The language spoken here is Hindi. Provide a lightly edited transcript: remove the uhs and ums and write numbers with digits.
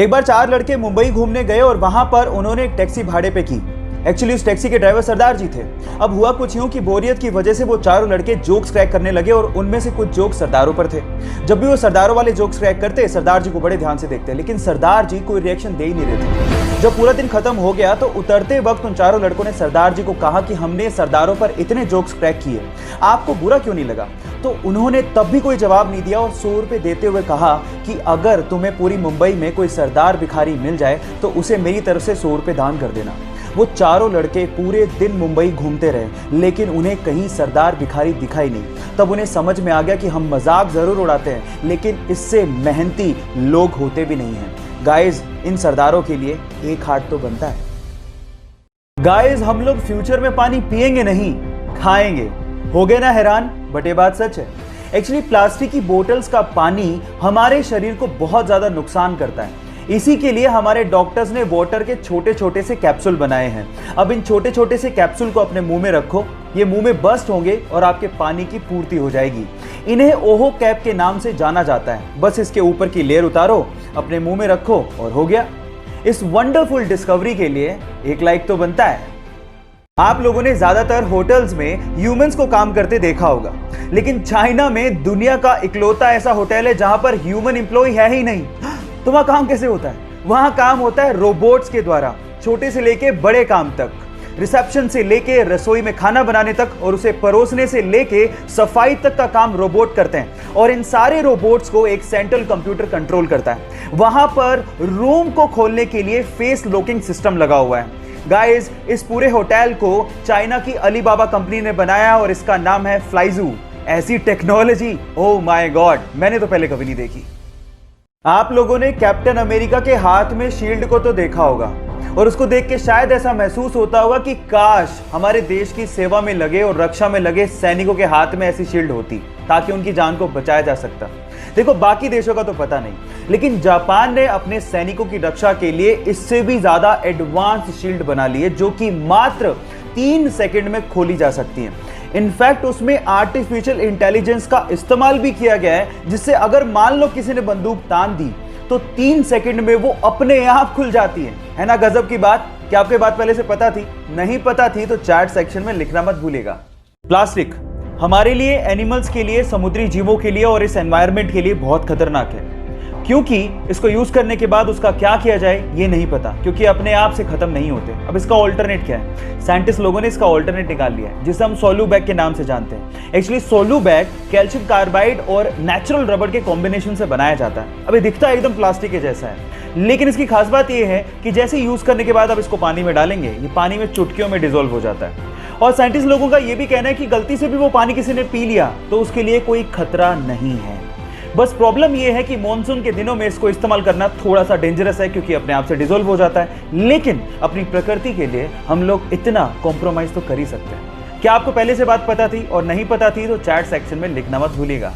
एक बार चार लड़के मुंबई घूमने गए और वहां पर उन्होंने एक टैक्सी भाड़े पे की। एक्चुअली उस टैक्सी के ड्राइवर सरदार जी थे। अब हुआ कुछ यूं कि बोरियत की वजह से वो चारों लड़के जोक्स क्रैक करने लगे और उनमें से कुछ जोक्स सरदारों पर थे। जब भी वो सरदारों वाले जोक्स क्रैक करते, सरदार जी को बड़े ध्यान से देखते, लेकिन सरदार जी कोई रिएक्शन दे ही नहीं रहे थे। जब पूरा दिन खत्म हो गया तो उतरते वक्त उन चारों लड़कों ने सरदार जी को कहा कि हमने सरदारों पर इतने जोक्स क्रैक किए, आपको बुरा क्यों नहीं लगा? तो उन्होंने तब भी कोई जवाब नहीं दिया और 100 रुपए देते हुए कहा कि अगर तुम्हें पूरी मुंबई में कोई सरदार भिखारी मिल जाए तो उसे मेरी तरफ से 100 रुपए दान कर देना। वो चारों लड़के पूरे दिन मुंबई घूमते रहे, लेकिन उन्हें कहीं सरदार भिखारी दिखाई नहीं। तब उन्हें समझ में आ गया कि हम मजाक जरूर उड़ाते हैं, लेकिन इससे मेहनती लोग होते भी नहीं हैं। गाइस, इन सरदारों के लिए एक हार्ट तो बनता है। गाइस, हम लोग फ्यूचर में पानी पिएंगे नहीं, खाएंगे। हो गए ना हैरान? बट ये बात सच है। एक्चुअली प्लास्टिक की बोतल्स का पानी हमारे शरीर को बहुत ज्यादा नुकसान करता है। इसी के लिए हमारे डॉक्टर्स ने वाटर के छोटे छोटे से कैप्सूल बनाए हैं। अब इन छोटे छोटे से कैप्सूल को अपने मुंह में रखो, ये मुंह में बस्ट होंगे और आपके पानी की पूर्ति हो जाएगी। इन्हें ओहो कैप के नाम से जाना जाता है। बस इसके ऊपर की लेयर उतारो, अपने मुंह में रखो और हो गया। इस वंडरफुल डिस्कवरी के लिए एक लाइक तो बनता है। आप लोगों ने ज्यादातर होटल्स में ह्यूमंस को काम करते देखा होगा, लेकिन चाइना में दुनिया का इकलौता ऐसा होटल है जहां पर ह्यूमन एम्प्लॉय है ही नहीं। तो वहां काम कैसे होता है? वहां काम होता है रोबोट्स के द्वारा, छोटे से लेके बड़े काम तक, रिसेप्शन से लेके रसोई में खाना बनाने तक और उसे परोसने से लेके सफाई तक का काम रोबोट करते हैं। और इन सारे रोबोट्स को एक सेंट्रल कंप्यूटर कंट्रोल करता है। वहां पर रूम को खोलने के लिए फेस लॉकिंग सिस्टम लगा हुआ है। गाइस, इस पूरे होटल को चाइना की अलीबाबा कंपनी ने बनाया और इसका नाम है फ्लाइजू। ऐसी टेक्नोलॉजी, ओह माय गॉड, मैंने तो पहले कभी नहीं देखी। आप लोगों ने कैप्टन अमेरिका के हाथ में शील्ड को तो देखा होगा और उसको देख के शायद ऐसा महसूस होता होगा कि काश हमारे देश की सेवा में लगे और रक्षा में लगे सैनिकों के हाथ में ऐसी शील्ड होती ताकि उनकी जान को बचाया जा सकता। देखो, बाकी देशों का तो पता नहीं, लेकिन जापान ने अपने सैनिकों की रक्षा के लिए इससे भी ज्यादा एडवांस शील्ड बना ली है, जो कि मात्र 3 सेकंड में खोली जा सकती है। इनफैक्ट उसमें आर्टिफिशियल इंटेलिजेंस का इस्तेमाल भी किया गया है, जिससे अगर मान लो किसी ने बंदूक तान दी तो 3 सेकंड में वो अपने आप खुल जाती है ना? गजब की बात। क्या आपको बात पहले से पता थी? नहीं पता थी तो चैट सेक्शन में लिखना मत भूलिएगा। प्लास्टिक हमारे लिए, एनिमल्स के लिए, समुद्री जीवों के लिए और इस एनवायरनमेंट के लिए बहुत खतरनाक है, क्योंकि इसको यूज करने के बाद उसका क्या किया जाए ये नहीं पता, क्योंकि अपने आप से खत्म नहीं होते। अब इसका ऑल्टरनेट क्या है? साइंटिस्ट लोगों ने इसका ऑल्टरनेट निकाल लिया है, जिसे हम सोलू बैग के नाम से जानते हैं। एक्चुअली सोलू बैग कैल्शियम कार्बाइड और नेचुरल रबर के कॉम्बिनेशन से बनाया जाता है। अब ये दिखता है एकदम प्लास्टिक के जैसा है, लेकिन इसकी खास बात यह है कि जैसे यूज करने के बाद अब इसको पानी में डालेंगे, ये पानी में चुटकियों में डिसॉल्व हो जाता है। और साइंटिस्ट लोगों का यह भी कहना है कि गलती से भी वो पानी किसी ने पी लिया तो उसके लिए कोई खतरा नहीं है। बस प्रॉब्लम यह है कि मॉनसून के दिनों में इसको इस्तेमाल करना थोड़ा सा डेंजरस है, क्योंकि अपने आप से डिसॉल्व हो जाता है। लेकिन अपनी प्रकृति के लिए हम लोग इतना कॉम्प्रोमाइज तो कर ही सकते हैं। क्या आपको पहले से बात पता थी? और नहीं पता थी तो चैट सेक्शन में लिखना मत भूलिएगा।